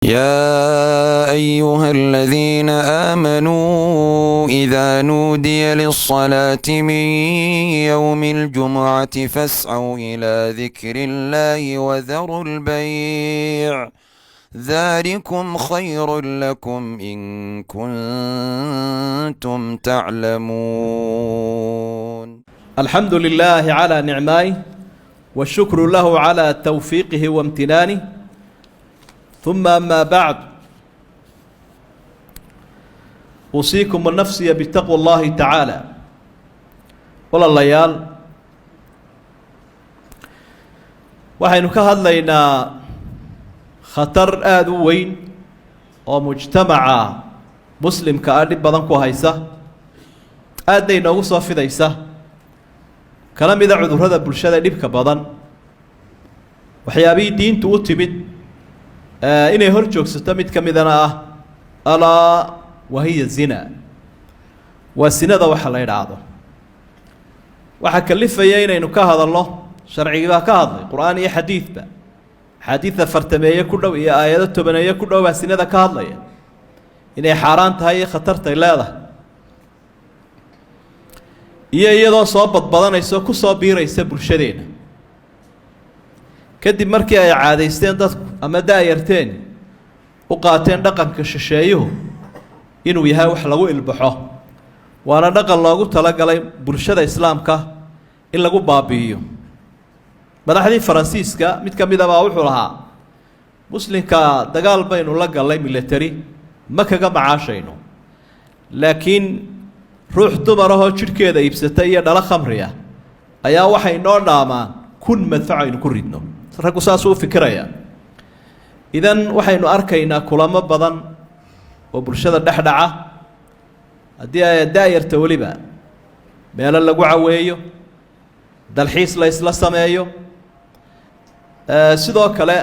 يا أيها الذين آمنوا إذا نودي للصلاة من يوم الجمعة فاسعوا إلى ذكر الله وذروا البيع ذلكم خير لكم إن كنتم تعلمون. الحمد لله على نعمائه والشكر له على توفيقه وامتنانه، ثم أما بعد، أوصيكم ونفسي بتقوى الله تعالى. walaalayaal waxaynu ka hadlaynaa khatar aada u weyn oo mujtamaca muslimka ah dhib badan ku haysa, aadna inoogu soo fidaysa, kala mida cudurrada bulshada dhibka badan. waxyaabihii diintu u timid inay hor joogsato mid ka midana ah alaa wahiya zina, waa sinada waxa la yidhaahdo. waxaa kalifaya inaynu ka hadalno, sharcigii baa ka hadlay, qur-aan iyo xadiidba. axaadiida fartameeye ku dhow iyo aayado tobaneeye ku dhow baa sinada ka hadlaya, inay xaaraan tahay iyo khatartay leedahay, iyo iyadoo soo badbadanayso ku soo biiraysa bulshadeena kadib markii ay caadaysteen dadku ama daayarteen u qaateen dhaqanka shisheeyuhu inuu yahay wax lagu ilbaxo, waana dhaqan loogu talagalay bulshada islaamka in lagu baabi'iyo. madaxdii faransiiska mid ka mida baa wuxuu lahaa, muslimka dagaal baynu la gallay military, ma kaga macaashayno, laakiin ruux dumarahoo jidhkeeda iibsata iyo dhalo khamriya ayaa waxay noo dhaamaan kun madfac aynu ku ridno. raggu saasuu u fikirayaa. idan waxaynu arkaynaa kulamo badan oo bulshada dhex dhaca, haddii ay daayarta weliba meelo lagu caweeyo, dalxiis la isla sameeyo, sidoo kale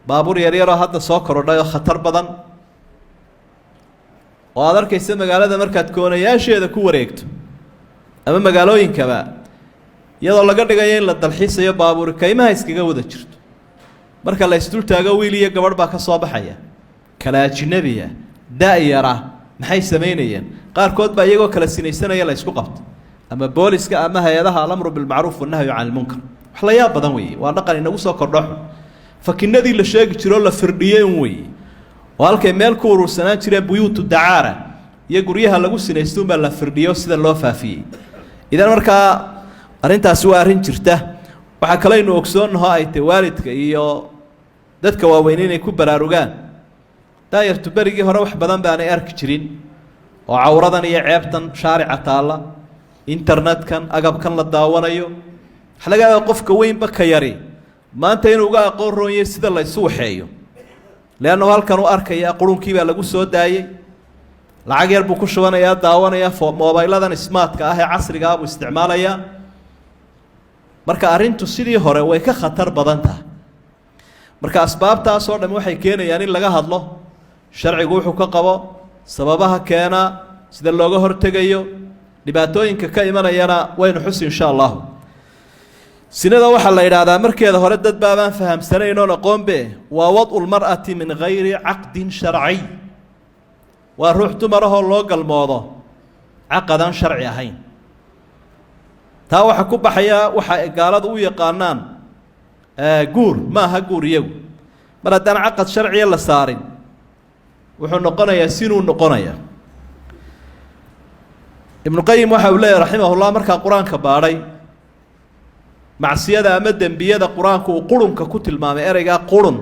baabuur yaryaroo hadda soo korodhay oo khatar badan oo aad arkaysa magaalada markaad koonayaasheeda ku wareegto ama magaalooyinkaba, iyadoo laga dhigayo in la dalxiisayo baabuuri kaymaha iskaga wada jirto. marka la isdul taago wiil iyo gabadh baa ka soo baxaya, kala ajnabiya, da-yara, maxay samaynayeen? qaarkood baa iyagoo kala sinaysanaya la isku qabto, ama booliska ama hay-adaha alamru bilmacruuf wanahyu can ilmunkar. wax la yaab badan weeye, waa dhaqan inagu soo kordho. fakinadii la sheegi jiroo la firdhiyey un weeye, oo halkay meel ku urursanaan jireen buyuutu dacaara iyo guryaha lagu sinaysto unbaa la firdhiyo sida loo faafiyey. idan markaa arrintaasi waa arrin jirta. waxaa kaleynu ogsoonnaho ay tahay waalidka iyo dadka waaweyn inay ku baraarugaan. daayartu berigii hore wax badan baanay arki jirin, oo cawradan iyo ceebtan shaarica taalla, internetkan, agabkan la daawanayo, waxa laga yaabaa qofka weynba ka yari maanta inuu uga aqoon roonyahay sida la isu waxeeyo, leannu halkan u arkaya qurunkii baa lagu soo daayey, lacag yar buu ku shubanayaa, daawanayaa, moobayladan smartka ah ee casriga ah buu isticmaalayaa. marka arrintu sidii hore way ka khatar badan tahay. marka asbaabtaas oo dhan waxay keenayaan in laga hadlo, sharcigu wuxuu ka qabo, sababaha keena, sida looga hortegayo, dhibaatooyinka ka imanayana waynu xusi insha allahu. sinada waxaa la yidhaahdaa markeeda hore dad baabaan fahamsanayn oon aqoonbe, waa wad'u lmar'ati min gayri caqdin sharciy, waa ruux dumarahoo loo galmoodo caqadaan sharci ahayn. taa waxaa ku baxaya waxa ay gaaladu u yaqaanaan guur, ma aha guur iyagu. mar haddaan caqad sharciya la saarin, wuxuu noqonayaa sinuu noqonayaa. ibnuqayim waxa uu leeyahy raximahullah, markaa qur-aanka baadhay macsiyada ama dembiyada qur-aanku uu qurunka ku tilmaamay ereygaa qurun,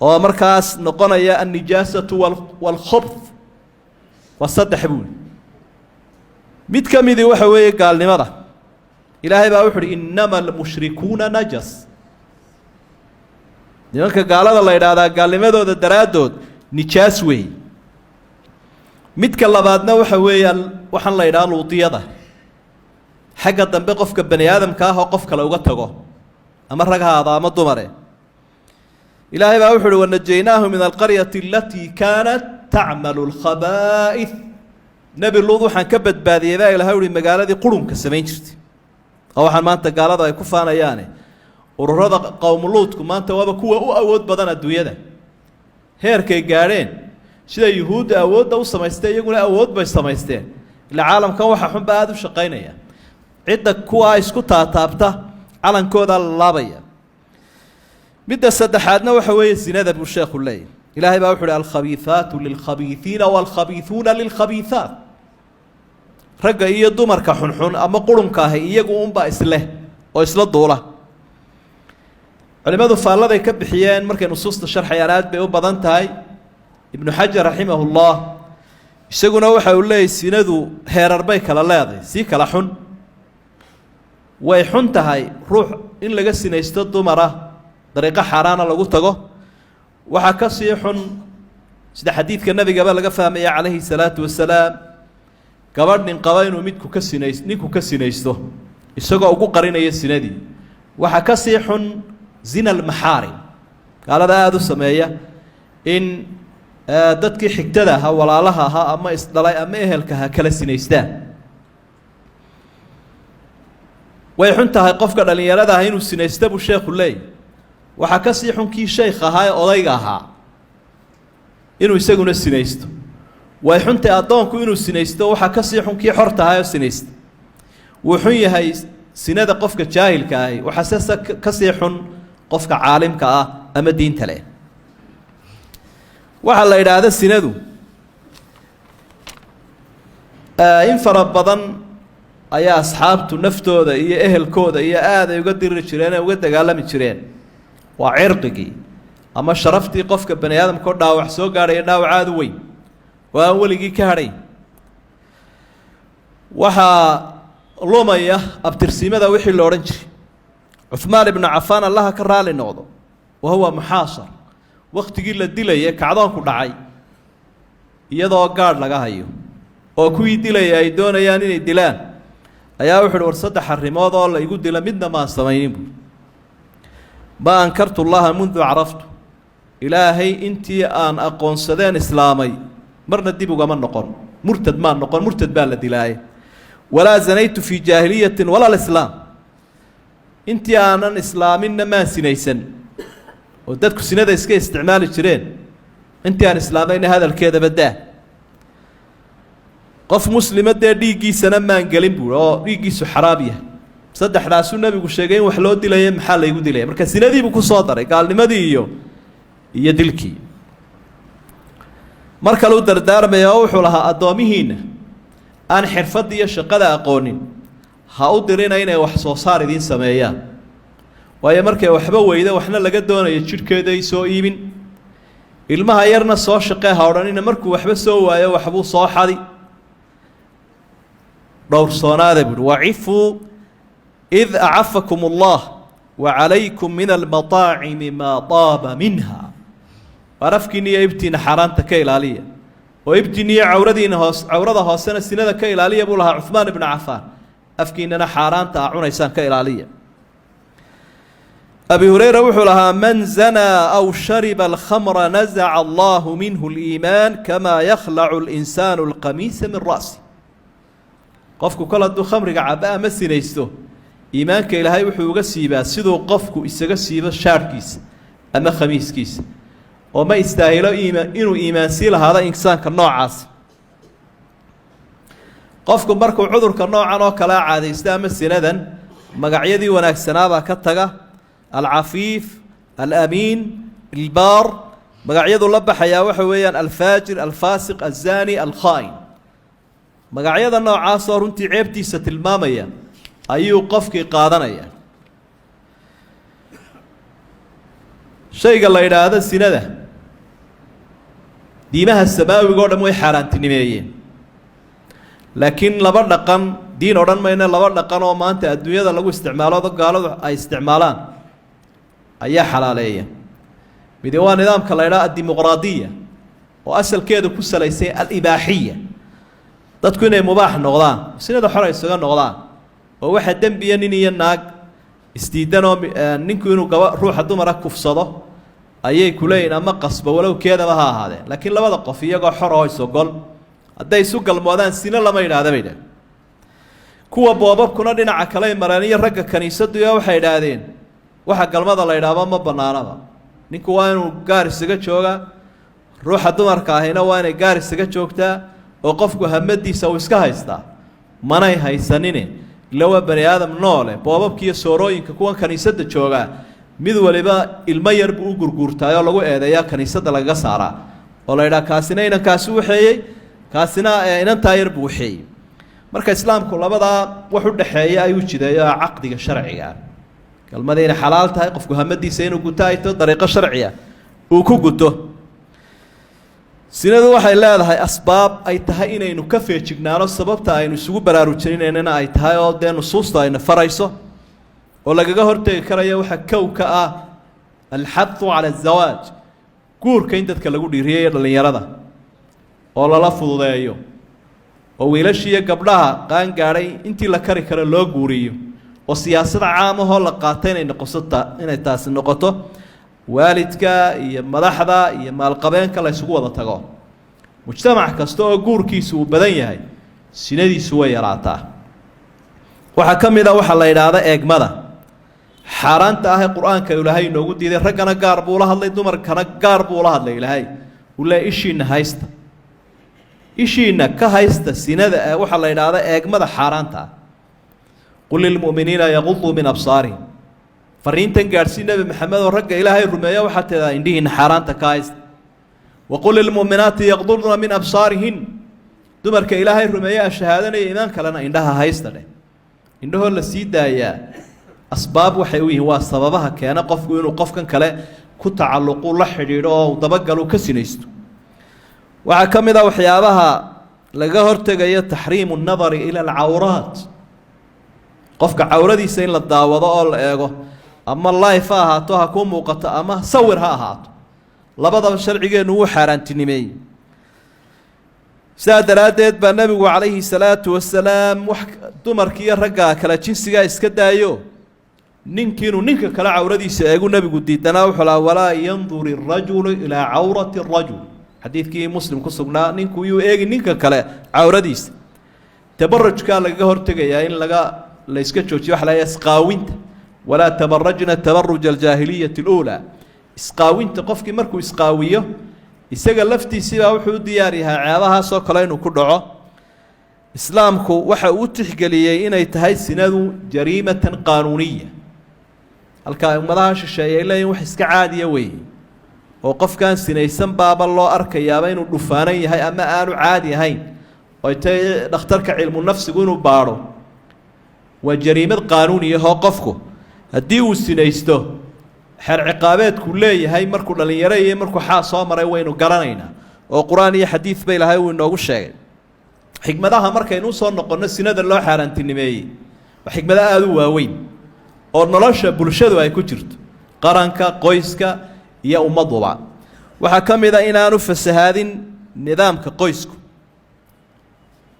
oo markaas noqonaya annijaasatu waalkhubth, waa saddex buuli. mid ka midii waxa weeye gaalnimada. ilaahay baa wuxu uhi innama almushrikuuna najas. nimanka gaalada la yidhaahdaa gaalnimadooda daraaddood nijaas weeye. midka labaadna waxa weeyaan waxaan la yidhaha luudiyada, xagga dambe qofka bani aadamka ah oo qof kale uga tago, ama rag haada ama dumare. ilaahay baa wuxu uhi wanajaynaahu min alqaryati alatii kaanat tacmalu alkhabaa'ith. nebi luud waxaan ka badbaadiyey baa ilahay uhi magaaladii qurunka samayn jirtay. oo waxaan maanta gaalada ay ku faanayaane ururada qowmuluudku maanta waaba kuwa u awood badan adduunyada, heerkay gaadheen sida yuhuudda awoodda u samaystay iyaguna awood bay samaysteen ila caalamkan waxa xunba aada u shaqaynaya cidda kuwaa isku taataabta calankooda la laabaya midda saddexaadna waxa weeye zinada buu sheekhu leeyahy ilaahay baa wuxu uhi alkhabiihaatu lilkhabiihiina waalkhabiihuuna lilkhabiihaat ragga iyo dumarka xunxun ama qurunka ahi iyagu unbaa isleh oo isla duula culimadu faalladay ka bixiyeen markay nusuusta sharxayaan aad bay u badan tahay ibnu xajar raximahullah isaguna waxa uu leeyahy sinadu heerar bay kala leedahay sii kala xun way xun tahay ruux in laga sinaysto dumara dariiqo xaaraana lagu tago waxaa ka sii xun sida xadiidka nabigaba laga fahmaya calayhi salaatu wasalaam gabadh nin qaba inuu ninku ka sinaysto isagoo ugu qarinaya sinadii waxaa ka sii xun zina almaxaarim gaalada aada u sameeya in dadkii xigtada ahaa walaalaha ahaa ama isdhalay ama ehelka ha kala sinaystaan way xun tahay qofka dhallinyarada ah inuu sinaysta buu sheekhu leeyahy waxaa ka sii xun kii sheykh ahaa ee odayga ahaa inuu isaguna sinaysto way xuntahay addoonku inuu sinaysto waxaa ka sii xun kii xorta ahaa oo sinaysta wuu xun yahay sinada qofka jaahilka ahi waxaase ka sii xun qofka caalimka ah ama diinta leh waxaa la yidhaahda sinadu in fara badan ayaa asxaabtu naftooda iyo ehelkooda iyo aad ay uga diri jireen ee uga dagaalami jireen waa cirqigii ama sharaftii qofka bani aadamka oo dhaawac soo gaadhaya dhaawac aada u weyn oo aan weligii ka hadhayn waxaa lumaya abtirsiimada wixii la odhan jiray cuhmaan ibnu cafaan allaha ka raali noqdo wa huwa muxaasar wakhtigii la dilayay kacdoonku dhacay iyadoo gaadh laga hayo oo kuwii dilaya ay doonayaan inay dilaan ayaa wuxu uhi war saddex arrimood oo la igu dila midna maan samaynin buui ma ankartu llaha mundu caraftu ilaahay intii aan aqoonsadeen islaamay marna dib ugama noqon murtad maan noqon murtad baa la dilaaye walaa zanaytu fii jaahiliyatin walaa lislaam intii aanan islaaminna maan sinaysan oo dadku sinada iska isticmaali jireen intii aan islaamayna hadalkeedaba daa qof muslima dee dhiiggiisana maan gelin buui oo dhiiggiisu xaraam yahay saddexdaasuu nebigu sheegay in wax loo dilaya maxaa laygu dilaya marka sinadiibuu ku soo daray gaalnimadii iyo dilkii mar kale u dardaarmaya oo wuxuu lahaa addoomihiinna aan xirfadda iyo shaqada aqoonin ha u dirina inay wax soo saar idiin sameeyaan waayo markay waxba weyda waxna laga doonayo jidhkeeda ay soo iibin ilmaha yarna soo shaqee ha odhanina markuu waxba soo waayo waxbuu soo xadi dhowrsoonaada buuhi wacifuu id acafakum allah wacalaykum min almataacimi maa daaba minha waar afkiinna iyo ibtiinna xaaraanta ka ilaaliya oo ibtiinna iyo cawrada hoosena sinada ka ilaaliya buu lahaa cuhmaan ibnu cafaan afkiinnana xaaraanta a cunaysaan ka ilaaliya abi hurayra wuxuu lahaa man zanaa aw shariba alkhamra nazaca allahu minhu liimaan kamaa yakhlacu linsaanu alqamiisa min ra'si qofku kol hadduu khamriga caba ama sinaysto iimaanka ilaahay wuxuu uga siibaa siduu qofku isaga siibo shaarhkiisa ama khamiiskiisa oo ma istaahilo inuu iimaansii lahaado insaanka noocaasi qofku markuu cudurka noocan oo kalea caadaysto ama sinadan magacyadii wanaagsanaabaa ka taga alcafiif alamiin ilbaar magacyadu la baxayaa waxa weeyaan alfaajir alfaasiq alzaani alkhaa'in magacyada noocaasoo runtii ceebtiisa tilmaamaya ayuu qofkii qaadanaya shayga la yidhaahdo sinada diimaha samaawiga o dhan way xaaraantinimeeyeen laakiin laba dhaqan diin odhan mayna laba dhaqan oo maanta adduunyada lagu isticmaalo gaaladu ay isticmaalaan ayaa xalaaleeya midi waa nidaamka la yidhaha addimuqraadiya oo asalkeedu ku salaysay alibaaxiya dadku inay mubaax noqdaan sinada xor ay isaga noqdaan oo waxa dembiya nin iyo naag isdiidanoo ninku inuu ruuxa dumara kufsado ayay ku leeyihin ama qasbo walow keedaba ha ahaadeen laakiin labada qof iyagoo xor oo isogol hadday isu galmoodaan sino lama yidhaahda bay idhahdeen kuwa boobabkuna dhinaca kaley mareen iyo ragga kaniisadduya waxay idhaahdeen waxa galmada la yidhaahdo ma bannaanaba ninku waa inuu gaar isaga joogaa ruuxa dumarka ahina waa inay gaar isaga joogtaa oo qofku hamadiisa uu iska haystaa manay haysanine ila waa bani aadam noole boobabkiiyo soorooyinka kuwan kaniisadda joogaa mid waliba ilmo yar buu u gurguurtaayoo lagu eedeeyaa kaniisadda lagaga saaraa oo la yidhaha kaasina inankaasi waxeeyey kaasina inantaa yar buu waxeeyey marka islaamku labadaa wax u dhexeeya ayuu jideeyo caqdiga sharciga galmada inay xalaal tahay qofku hamadiisa inuu guto ay tahay dariiqo sharciya uu ku guto sinadu waxay leedahay asbaab ay tahay inaynu ka feejignaano sababta aynu isugu baraarujinaynana ay tahay oo dee nusuusta ayna farayso oo lagaga hortegi karayo waxa kow ka ah alxadu cala azawaaj guurka in dadka lagu dhiiriyayo dhallinyarada oo lala fududeeyo oo wiilashiiyo gabdhaha qaan gaadhay intii la kari karo loo guuriyo oo siyaasada caamahoo la qaata inay taasi noqoto waalidka iyo madaxda iyo maalqabeenka la isugu wada tago mujtamac kasta oo guurkiisu uu badan yahay sinadiisu way yaraataa waxaa ka mid a waxaa la yidhaahda eegmada xaaraanta ah ee qur-aanka ilaahay inoogu diiday raggana gaar buu la hadlay dumarkana gaar buu la hadlay ilaahay uu leeyahay ishiina haysta ishiina ka haysta sinada waxaa la yidhaahda eegmada xaaraanta ah qul lilmu'miniina yaquduu min absaarihim fariintan gaadhsii nebi maxamed oo ragga ilaahay rumeeya waxaa tidaa indhihiina xaaraanta ka haysta waqul lilmu'minaati yaqdudna min absaarihin dumarka ilaahay rumeeya shahaadanaya iimaan kalena indhaha haysta dheh indhahoo la sii daayaa asbaab waxay u yihiin waa sababaha keena qofku inuu qofkan kale ku tacalluqu la xidhiidho oo dabagalu ka sinaysto waxaa ka mid a waxyaabaha laga hortegayo taxriimu nnadari ila alcawraat qofka cawradiisa in la daawado oo la eego ama life ha ahaato ha kuu muuqato ama sawir ha ahaato labadaba sharcigeennu wuu xaaraantinimeeyey sidaa daraaddeed baa nebigu calayhi salaatu wasalaam wax dumarkii iyo ragga kala jinsigaa iska daayo ninkiinuu ninka kale cawradiisa eegu nebigu diidanaa wuxuu lahaa walaa yanduri arajulu ilaa cawrati arajul xadiidkii muslim ku sugnaa ninku yuu eegi ninka kale cawradiisa tabarujkaa lagaga hortegayaa in la iska joojiyo waxa la yidhaha isqaawinta walaa tabarajna tabaruja aljaahiliyati اluulaa isqaawinta qofkii markuu isqaawiyo isaga laftiisibaa wuxuu u diyaar yahay ceebahaasoo kale inuu ku dhaco islaamku waxa uu tixgeliyey inay tahay sinadu jariimatan qaanuuniya halkaa ummadaha shisheeye ay leeyihin wax iska caadiya weeye oo qofkaan sinaysan baaba loo arkayaaba inuu dhufaanan yahay ama aanu caadi ahayn oo tay dhakhtarka cilmu nafsigu inuu baadho waa jariimad qaanuuniyahoo qofku haddii uu sinaysto xeer ciqaabeedku leeyahay markuu dhallinyaro iyo markuu xaa soo maray waynu garanaynaa oo qur-aan iyo xadiid ba ilaahay uu inoogu sheegay xikmadaha markaynu usoo noqonno sinada loo xaaraantinimeeyey waa xikmado aada u waaweyn oo nolosha bulshadu ay ku jirto qaranka qoyska iyo ummaduba waxaa ka mid a inaanu fasahaadin nidaamka qoysku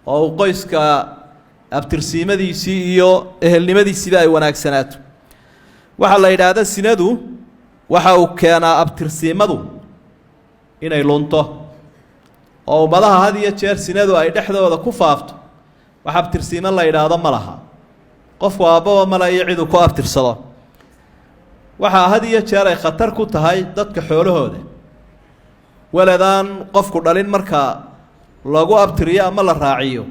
oo uu qoyska abtirsiimadiisii iyo ehelnimadiisiiba ay wanaagsanaato waxaa la yidhaahda sinadu waxa uu keenaa abtirsiimadu inay lunto oo ummadaha had iyo jeer sinadu ay dhexdooda ku faafto wax abtirsiimo la yidhaahdo ma laha qofku aabbaba male iyo ciduu ku abtirsado waxaa had iyo jeer ay khatar ku tahay dadka xoolahooda waladaan qofku dhalin marka lagu abtiriyo ama la raaciyo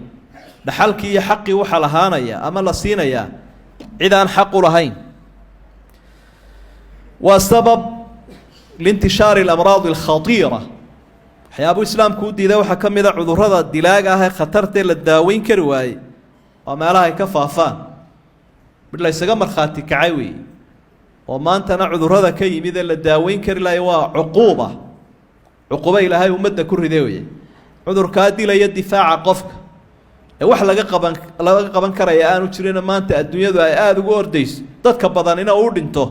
dhaxalkii iyo xaqii waxaa lahaanaya ama la siinayaa cid aan xaq u lahayn waa sabab liintishaari alamraadi alkhatiira waxyaabuu islaamku u diiday waxaa ka mid a cudurrada dilaaga ah ee khatartee la daaweyn kari waayey oo meelaha ay ka faafaan mid la ysaga markhaati kacay weeye oo maantana cudurrada ka yimid ee la daaweyn kari lahay waa cuquubo ilaahay ummadda ku ride weye cudurkaa dilaya difaaca qofka ee wax laga qaban karaya aanu jirina maanta adduunyadu ay aada ugu ordayso dadka badanina uu dhinto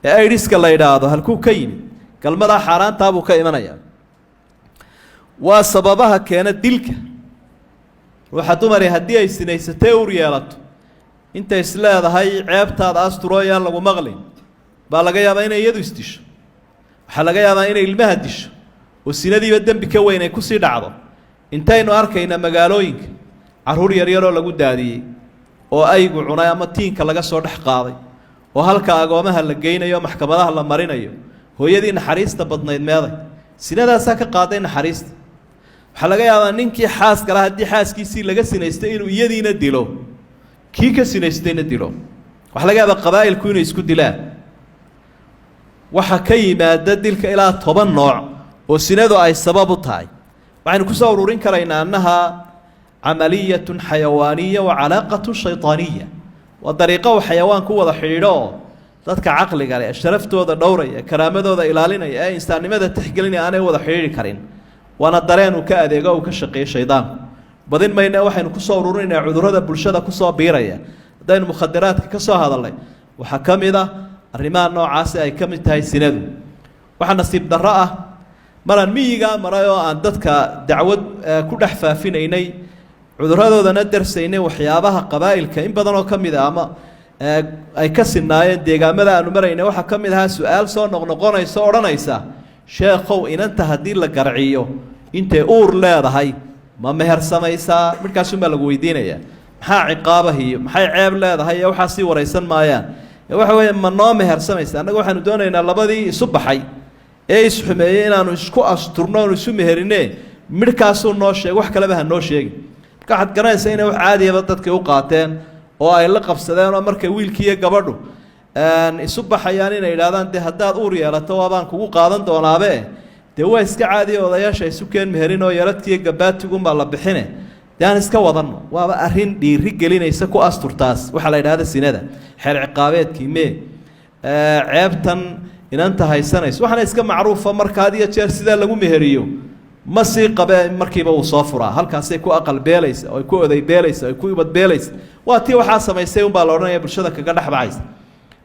ee aidiska la yidhaahdo halkuu ka yimid galmadaa xaaraantaa buu ka imanayaa waa sababaha keena dilka ruuxa dumari haddii ay sinaysatee ur yeelato intay is leedahay ceebtaada asturooyaan lagu maqlin baa laga yaabaa inay iyadu isdisho waxaa laga yaabaa inay ilmaha disho oo sinadiiba dembi ka weyn ay kusii dhacdo intaynu arkayna magaalooyinka carruur yaryaroo lagu daadiyey oo aygu cunay ama tiinka laga soo dhex qaaday oo halka agoomaha la geynayo maxkamadaha la marinayo hooyadii naxariista badnayd meeday sinadaasaa ka qaaday naxariista waxaa laga yaabaa ninkii xaas kala haddii xaaskiisii laga sinaystay inuu iyadiina dilo kii ka sinaystayna dilo waxaa laga yaabaa qabaa'ilku inay isku dilaan waxaa ka yimaada dilka ilaa 10 nooc oo sinadu ay sabab u tahay waxaynu ku soo ururin karaynaa annaha camaliyatun xayawaaniya wa calaaqatun shaytaaniya waa dariiqo uu xayawaanku wada xidhiidho oo dadka caqliga leh sharaftooda dhowraya karaamadooda ilaalinaya ee insaannimada tixgelinaya aanay wada xidhiidhi karin waana dareen uu ka adeego uu ka shaqeeyo shaydaanku badin mayna waxaynu ku soo ururinaynaa cudurrada bulshada ku soo biiraya haddaynu mukhadaraadka ka soo hadalnay waxaa ka mid ah arrimaha noocaasi ay ka mid tahay sinadu waxaa nasiib darro ah maraan miyigaa maray oo aan dadka dacwad ku dhex faafinaynay cudurradoodana darsaynay waxyaabaha qabaa'ilka in badan oo ka mid ah ama ay ka sinaayeen deegaamada aanu maraynay waxaa ka mid ahaa su-aal soo noqnoqonaysa odhanaysa sheekhow inanta haddii la garciyo intay uur leedahay ma mehersamaysaa midhkaasunbaa lagu weydiinayaa maxaa ciqaabahiyo maxay ceeb leedahay ee waxaa sii waraysan maayaan waxa weeye ma noo mehersamaysa annaga waxaanu doonaynaa labadii isu baxay ee isxumeeyey inaanu isku asturno oonu isu meherine midhkaasuu noo sheeg wax kaleba ha noo sheegin marka waxaad garanaysa inay wax caadiyaba dadkii u qaateen oo ay la qabsadeen oo markay wiilkii iyo gabadhu isu baxayaan inay idhahdaan dee haddaad uur yeelato waabaan kugu qaadan doonaabe dee waa iska caadiya odayaasha isu keen meherin oo yaradkiiyo gabaatigunbaa la bixine dee aan iska wadanno waaba arrin dhiiri gelinaysa ku asturtaas waxaa la yidhahda sinada xeer ciqaabeedkii mee ceebtan inanta haysanayso waxaana iska macruufa marka had iyo jeer sidaa lagu meheriyo ma sii qabe markiiba uu soo furaa halkaasay ku aqal beelaysa oo ay ku oday beelaysa oo ay ku ibad beelaysa waa tii waxaa samaysay unbaa la odhanaya bulshada kaga dhex baxaysa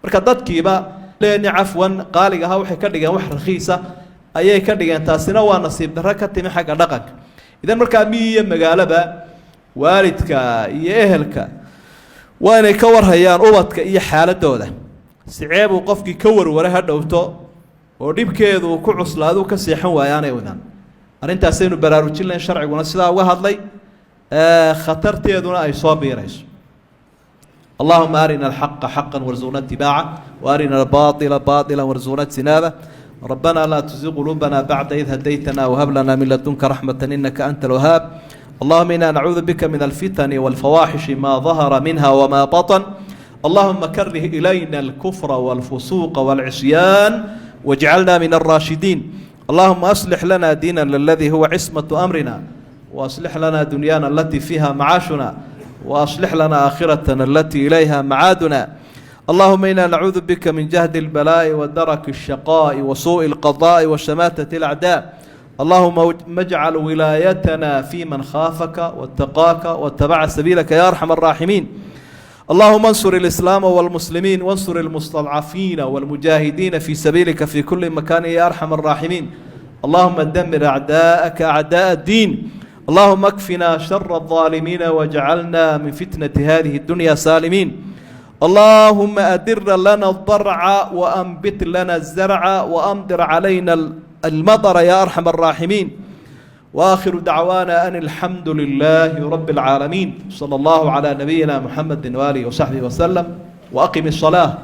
marka dadkiiba leeni cafwan qaaliga ahaa waxay ka dhigeen wax rakhiisa ayay ka dhigeen taasina waa nasiib darro ka timi xagga dhaqanka idan markaa miyi iyo magaalaba waalidka iyo ehelka waa inay ka warhayaan ubadka iyo xaaladooda si ceebuu qofkii ka warware ha dhowto oo dhibkeedu uu ku cuslaaduu ka seexan waayaanay wadaan arrintaasaynu baraarujin lahayn sharciguna sidaa uga hadlay khatarteeduna ay soo biirayso اللهم أرنا الحق حقا وارزقنا اتباعه وأرنا الباطل باطلا وارزقنا اجتنابه ربنا لا تزغ قلوبنا بعد إذ هديتنا وهب لنا من لدنك رحمة إنك أنت الوهاب اللهم إنا نعوذ بك من الفتن والفواحش ما ظهر منها وما بطن اللهم كره إلينا الكفر والفسوق والعصيان واجعلنا من الراشدين اللهم أصلح لنا ديننا الذي هو عصمة أمرنا وأصلح لنا دنيانا التي فيها معاشنا وأصلح لنا آخرتنا التي إليها معادنا اللهم إنا نعوذ بك من جهد البلاء ودرك الشقاء وسوء القضاء وشماتة الأعداء اللهم اجعل ولايتنا في من خافك واتقاك واتبع سبيلك يا أرحم الراحمين اللهم انصر الإسلام والمسلمين وانصر المستضعفين والمجاهدين في سبيلك في كل مكان يا أرحم الراحمين اللهم دمر أعداءك أعداء الدين اللهم اكفنا شر الظالمين واجعلنا من فتنة هذه الدنيا سالمين اللهم أدر لنا الضرع وأنبت لنا الزرع وأمطر علينا المطر يا أرحم الراحمين وآخر دعوانا أن الحمد لله رب العالمين صلى الله على نبينا محمد وآله وصحبه وسلم وأقم الصلاة